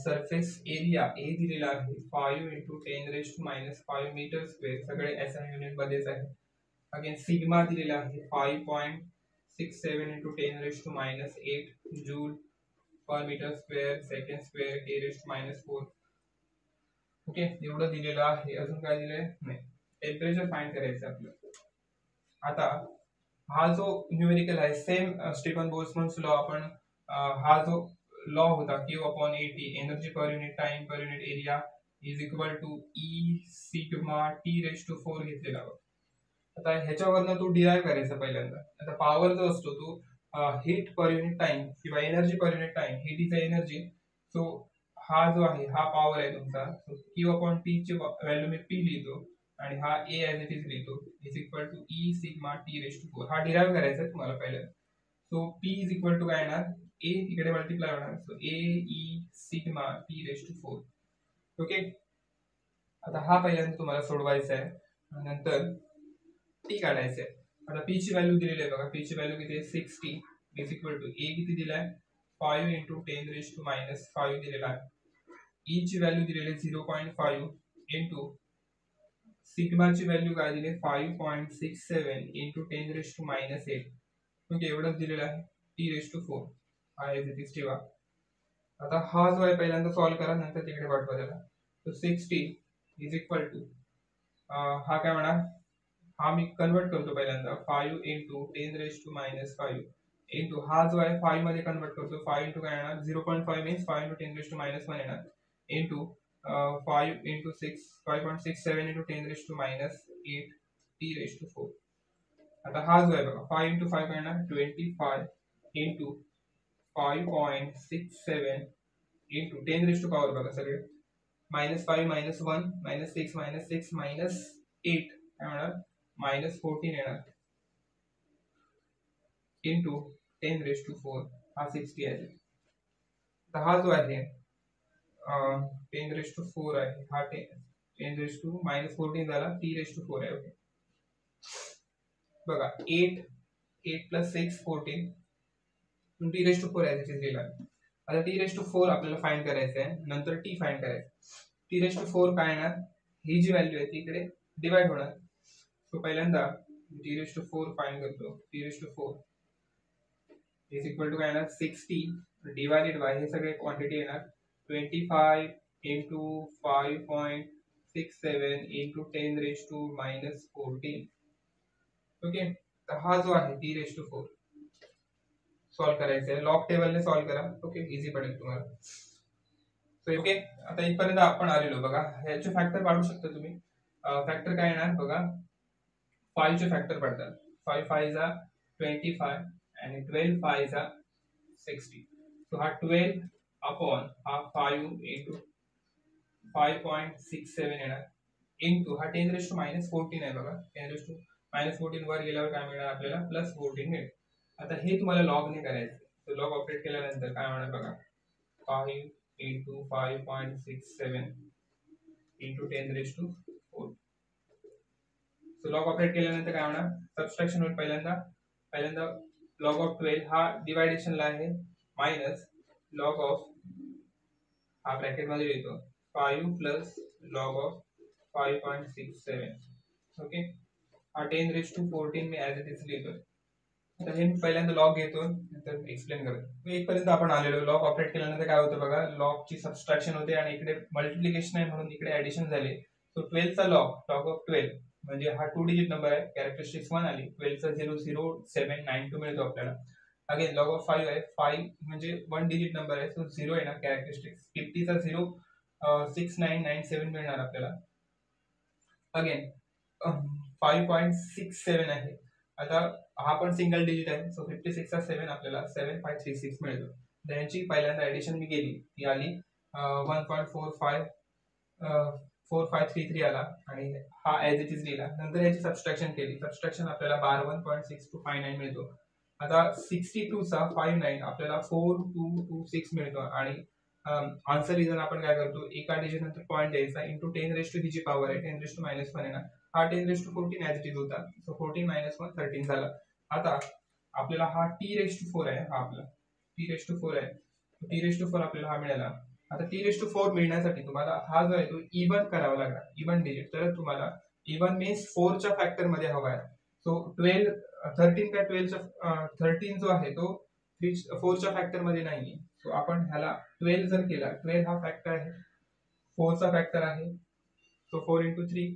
सरफेस एरिया ए दिलेला आहे 5 into 10 raise to minus 5 metre square. सगळे एसआय युनिट मध्येच आहे. अगेन सिग्मा दिलेला आहे 5.67 into 10 raise to minus 8 joule per metre square second square A raise to minus 4. Okay एवढं दिलेलं आहे. अजून काय दिलंय नाही. टेम्परेचर फाइंड करायचं आपलं. आता हा जो न्यूमेरिकल आहे सेम स्टीफन बोल्ट्झमन्स लॉ आपण हा जो लॉ होता Q upon AT energy per unit time per unit area is equal to E sigma T raise to 4 घेतलेला होता. आता ह्याच्यावरनं तो डिराइव्ह करायचा पहिल्यांदा. आता पॉवर जो असतो तो हीट पर युनिट टाइम किंवा energy per unit time heat is energy. So हा जो आहे हा पॉवर आहे तुमचा. Q अपॉन T ची व्हॅल्यू मी P लिहितो आणि हा ए ऍज इट इज लिहितो is equal to e sigma T raise to 4. हा डिराइव्ह करायचा आहे तुम्हाला पहिल्यांदा. So P is equal to काय येणार ए इकडे मल्टिप्लाय होणार. So A e sigma T raise to 4. Okay आता हा पहिल्यांदा तुम्हाला सोडवायचा आहे. नंतर टी काढायचं आहे. आता पी ची व्हॅल्यू दिलेली आहे बघा. पी ची व्हॅल्यू किती आहे 60 इज इक्वल टू ए किती दिलाय 5 इंटू 10 रेज टू मायनस 5 दिलेला आहे. ई ची व्हॅल्यू दिलेली आहे 0.5 इंटू सिग्माची व्हॅल्यू काय दिली 5.67 into 10 raise to minus 8. Okay एवढंच दिलेलं आहे टी रेज टू 4. हा एज इट इज ठेवा. आता हा जो आहे पहिल्यांदा सॉल्व्ह करा नंतर तिकडे पाठवा त्याला. तो 60 इज इक्वल टू हा काय म्हणा हा मी कन्वर्ट करतो पहिल्यांदा 5 into 10 raise to minus 5 into हा जो आहे 5 मध्ये कन्वर्ट करतो. 5 इंटू काय येणार 0.5 means 5 into 10 raise to minus 1 येणार into 5 into 6 5.67 into 10 raise to minus 8 T raise to 4. आता हा जो आहे बघा 5 इंटू 5 काय येणार 25 into 5.67 into 10 raise to power बघा सगळे minus 5 minus 1 minus 6 minus 6 minus 8 काय होणार मायनस 14 येणार. इंटू 10⁴ हा 60 आहे. तर हा जो आहे 10⁴ आहे हा 10⁻14 झाला, t⁴ आहे. ओके बघा 8 + 6 14 t⁴ ॲज इट इज लिहिला. आता t⁴ आपल्याला फाइंड करायचं आहे, नंतर t फाइंड करायचं. t⁴ काय येणार, ही जी व्हॅल्यू आहे ती इकडे डिवाइड होणार. सो पहिल्यांदा t⁴ फाइंड करतो. t⁴ इज इक्वल टू काय येणार 60 डिवाइडेड बाय हे सगळे क्वांटिटी येणार 25 इंटू 5.67 इंटू 10⁻14. ओके तर हा जो आहे t⁴ सॉल्व करायचा आहे. लॉग टेबलने सॉल्व करा. ओके इझी पडेल तुम्हाला. सो ओके आता इथपर्यंत आपण आलेलो बघा. ह्याचे फॅक्टर काढू शकता तुम्ही. फॅक्टर काय येणार बघा 5 चे फॅक्टर पडतात. 5 5 जा 25 आणि 12 5 जा 60. सो हा 12 अपॉन हा 5 इंटू 5.67 येणार इंटू हा 10⁻14 आहे बघा. 10⁻14 वर गेल्यावर काय मिळणार आपल्याला +14 मिळेल. आता हे तुम्हाला लॉग ने करायचं. तर लॉग ऑपरेट केल्यानंतर काय होणार बघा 5 into 5.67 into 10⁻4. So log operate केल्यानंतर काय होणार सबट्रॅक्शन होईल. पहिल्यांदा लॉग ऑफ 12 हा डिवायडेशनला आहे मायनस लॉग ऑफ हा ब्रॅकेट मध्ये येतो 5 प्लस लॉग ऑफ 5.67. ओके हा 10⁻14 मी ॲज इट इज लिहितोय. आता हे पहिल्यांदा लॉग घेतो नंतर एक्सप्लेन करतो. इथपर्यंत आपण आलेलो. लॉग ऑपरेट केल्यानंतर काय होतं बघा लॉगची सबट्रॅक्शन होते आणि इकडे मल्टिप्लिकेशन आहे म्हणून इकडे ऍडिशन झाले. सो 12 चा लॉग ऑफ 12 म्हणजे हा 2 डिजिट नंबर आहे. कॅरेक्टरिस्टिक्स 1 आली. 12 चा 00792 मिळतो आपल्याला. अगेन लॉग ऑफ 5 आहे. 5 म्हणजे 1 डिजिट नंबर आहे. सो 0 येणार कॅरेक्टरिस्टिक्स. 50 चा 06997 मिळणार आपल्याला. अगेन 5.67 आहे. आता हा पण सिंगल डिजिट आहे. सो 56 चा 7 आपल्याला 7536 मिळतो. त्यांची पहिल्यांदा ऍडिशन मी केली ती आली 1.4533 आला आणि हा ॲज इट इज लिहिला. नंतर याची सबट्रॅक्शन केली. सबट्रॅक्शन आपल्याला 12.6259 मिळतो. आता 62 चा 59 आपल्याला 4226 मिळतो आणि आन्सर रिझन आपण काय करतो एका डिजिट नंतर पॉईंट द्यायचा इंटू 10 ही जी पॉवर आहे 10⁻1 येणार. हा 10⁻14 ॲज इट इज होता. सो 14 - 1 13 झाला. आता आपल्याला हा t⁴ आहे. हा आपला t⁴ आहे. t⁴ आपल्याला हा मिळाला. आता t⁴ मिळण्यासाठी तुम्हाला हा जो आहे तो इवन करावा लागणार. इवन डिजिट तर तुम्हाला इवन मीन्स 4 च्या फॅक्टर मध्ये हवा आहे. सो 13 का 13 जो आहे तो 4 च्या फॅक्टर मध्ये नाहीये. सो आपण ह्याला 12 जर केला 12 हा फॅक्टर आहे 4 चा फॅक्टर आहे. So 4 into 3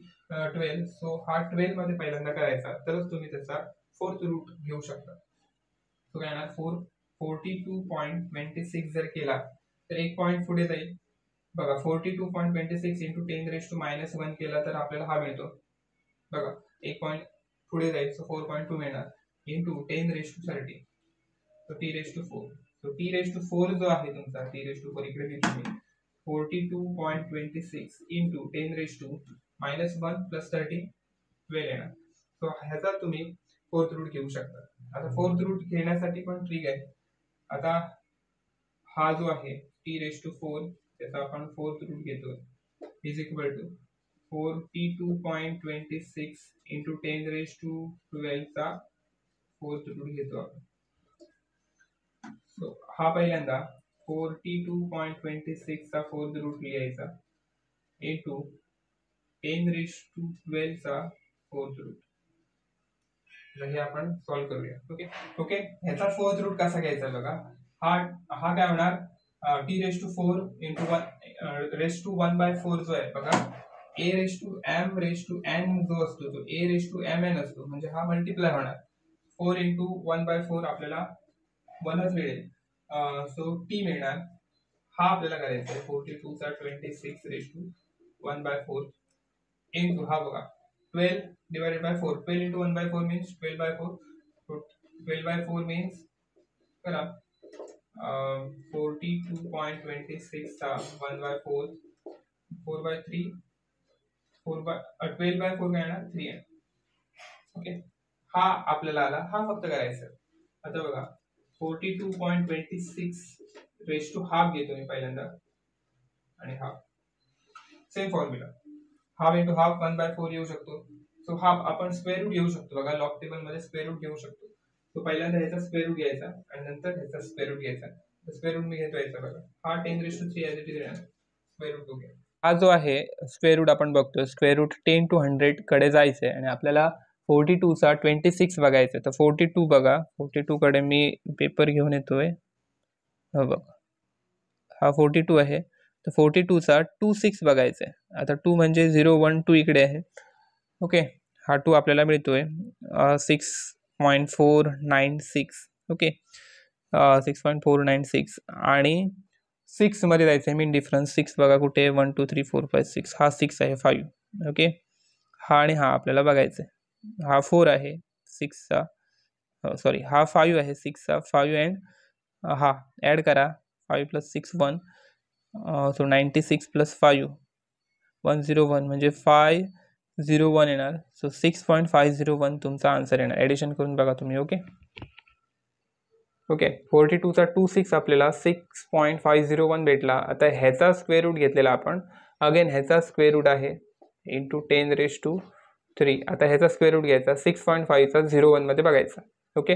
12. सो हा 12 मध्ये पहिल्यांदा करायचा तरच तुम्ही त्याचा 4th रूट घेऊ शकता. सो काय येणार 42.26 जर केला तर एक पॉईंट पुढे जाईल बघा 42.26 इंटू 10⁻1 केला तर आपल्याला हा मिळतो बघा एक पॉईंट पुढे जाईल. सो 4.2 मिळणार into 10⁻30. So t⁴. So t⁴ जो आहे तुमचा t⁴ इकडे लिहितो मी 42.26 इंटू 10⁻1 प्लस 30 12 येणार. सो ह्याचा तुम्ही 4th रूट घेऊ शकता. आता 4th रूट घेण्यासाठी पण ट्रिक आहे. आता हा जो आहे t⁴ त्याचा आपण 4th रूट घेतो इज इक्वल टू 42.26 इंटू 10⁻12 चा 4th रूट घेतो आपण. सो हा पहिल्यांदा 42.26 चा 4th रूट लिहायचा इंटू 10⁻12 चा 4th रूट. हे आपण सॉल्व करूया. ओके ह्याचा 4th रूट कसा घ्यायचा बघा हा काय होणार t⁴ इंटू 1/4 जो आहे बघा a⁻m⁻n जो असतो तो a⁻mn असतो म्हणजे हा मल्टिप्लाय होणार 4 इंटू 1/4 आपल्याला 1च मिळेल. सो t मिळणार. हा आपल्याला करायचा आहे 42 चा 26⁻1/4 इंटू हा बघा 12 divided by 4. 12 into 1/4 means 12/4. So 12/4 means करा 42.26 चा 1/4 4/3 12/4 काय येणार 3 आहे. ओके हा आपल्याला आला. हा फक्त करायचा आता बघा 42.26 रेस टू हाफ घेतो मी पहिल्यांदा आणि half same formula half into half 1/4 येऊ शकतो. सो हाफ आपण स्क्वेअर रूट घेऊ शकतो बघा लॉग टेबल मध्ये स्क्वेअर रूट घेऊ शकतो. तो पहिल्यांदा ह्याचा स्क्वेअर रूट घ्यायचा आणि नंतर ह्याचा स्क्वेअर रूट घ्यायचा. स्क्वेअर रूट मी घेतो याचा बघा हा 10⁻³ ॲज इट इज येणार स्क्वेअर रूट बघूया. हा जो आहे स्क्वेअर रूट आपण बघतोय स्क्वेअर रूट 10 to 100 कडे जायचंय आणि आपल्याला 42 चा 26 बघायचं. तर 42 बघा 42 कडे मी पेपर घेऊन येतोय. हा बघा हा 42 आहे. तर 42 चा 26 बघायचा आहे. आता 2 म्हणजे 0 1 2 इकडे आहे. ओके हा 2 आपल्याला मिळतोय 6.496. ओके 6.496 आणि 6 मध्ये जायचं आहे मीन डिफरन्स 6 बघा कुठे 1 2 3 4 5 6 हा 6 आहे 5. ओके हा आणि हा आपल्याला बघायचं आहे. हा 4 आहे 6चा सॉरी हा 5 आहे 6चा 5 अँड हा ॲड करा 5 + 6 1 सो 96 + 5 101 म्हणजे 501 येणार. सो 6.501 तुमचा आन्सर येणार. ॲडिशन करून बघा तुम्ही. ओके ओके 42 चा 26 आपल्याला 6.501 भेटला. आता ह्याचा स्क्वेअर रूट घेतलेला आपण अगेन ह्याचा स्क्वेअर रूट आहे इंटू 10⁻³ आता ह्याचा स्क्वेअर रूट घ्यायचा 6.5 चा 01 मध्ये बघायचा. ओके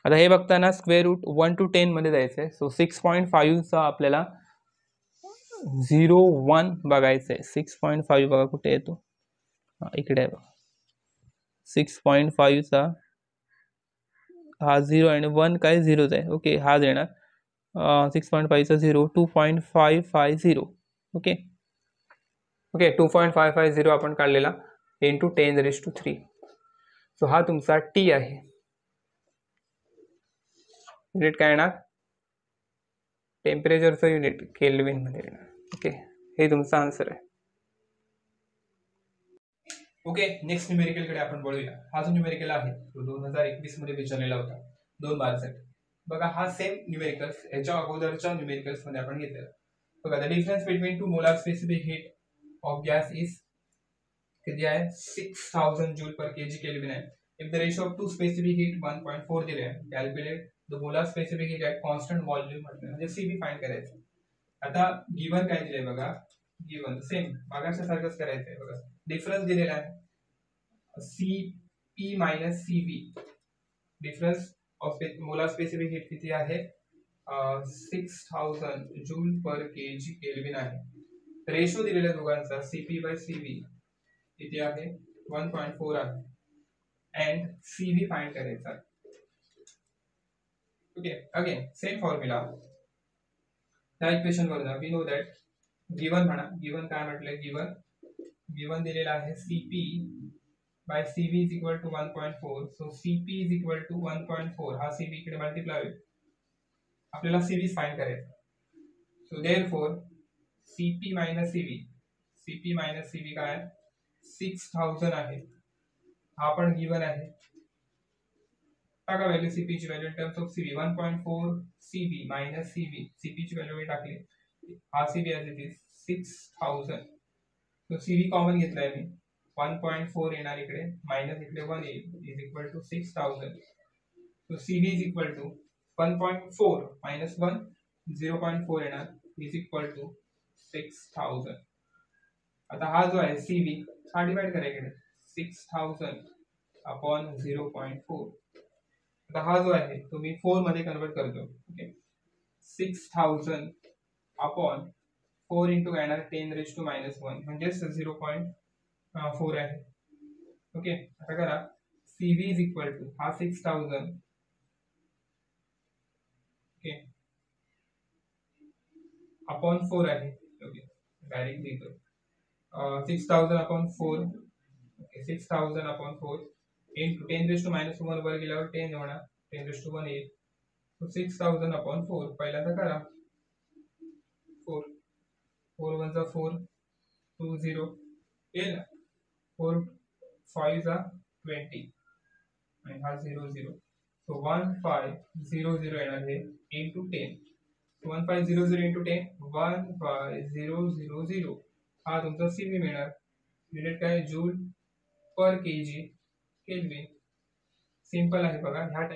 आता हे बघताना स्क्वेअर रूट 1 to 10 मध्ये जायचं आहे. सो 6.5 चा आपल्याला 01 बघायचं आहे. 6.5 बघा कुठे येतो इकडे आहे बघा 6.5 चा हा 0 आणि 1 काय 0च आहे. ओके हा देणार 6.5 चा 0 2.550. ओके ओके 2.550 आपण काढलेला इंटू 10⁻³ सो हा तुमचा टी आहे. युनिट काय येणार टेम्परेचरचं युनिट केल्विन मध्ये येणार. ओके हे तुमचा आन्सर आहे. ओके नेक्स्ट न्यूमेरिकल कडे आपण वळूया. हा जो न्यूमेरिकल आहे तो 2021 मध्ये विचारलेला होता 2 मार्क्ससाठी. बघा हा सेम न्यूमेरिकल्स याच्या अगोदरच्या न्यूमेरिकल्स मध्ये आपण घेतलेला. बघा the difference between two molar specific heat of gas is किती आहे 6000 जूल पर kg केल्विन आहे. If the ratio of two specific heat 1.4 दिले आहे. Calculate the molar specific heat at constant volume म्हणजे सीबी फाइंड करायचं. आता गिवन काय दिलंय बघा गिवन सेम मागाच्या सारखंच करायचंय बघा. डिफरन्स दिलेला आहे CP minus CV. Difference of molar specific heat किती आहे 6000 जूल पर kg केल्विन आहे. रेशो दिलेला दोघांचा CP/CV किती आहे 1.4 आहे अँड CV फाइंड करायचा. ओके अगेन सेम फॉर्म्युला त्या इक्वेशन वरून वी नो दॅट गिवन म्हणा गिवन काय म्हटलंय गिवन दिलेला आहे CP/CV is equal to 1.4. So CP is equal to 1.4 हा CV इकडे मल्टिप्लाय होईल. आपल्याला CV फाइंड करायचा. So therefore CP minus CV काय 6000 आहे. हा पण गिवन आहे. टाका व्हॅल्यू CP ची value in terms of CV 1.4 CV minus CV CP ची व्हॅल्यू टाकली हा CV ॲज इट इज 6000. तो CV कॉमन घेतलाय मी 1.4 येणार इकडे मायनस इकडे 1 येईल is equal to 6000. So CV is equal to 1.4 minus 1 0.4 येणार इज इक्वल टू 6000. आता हा जो आहे CV हा डिवाइड करा इकडे 6000 अपॉन 0.4. आता हा जो आहे तो मी 4 मध्ये कन्वर्ट करतो. ओके 6000 अपॉन 4 इंटू येणार 10⁻⁻1 म्हणजे 0.4 आहे. ओके आता करा CV इज इक्वल टू हा 6000 ओके अपॉन 4 आहे. ओके डायरेक्ट लिहितो 6000 अपॉन 4 ओके 6000 अपॉन 4 इंटू 10⁻⁻1 वर गेल्यावर 10 होणार 10⁻1 येईल. सो 6000 अपॉन 4 पहिल्यांदा करा 4 1 चा 4 2 0 येईल 4 5 चा 20 आणि हा 0 0. सो 1500 येणार हे इंटू 10 1500 इंटू 10 15000 हा तुमचा CV मिळणार. युनिट काय joule per kg kelvin. Simple आहे बघा ह्या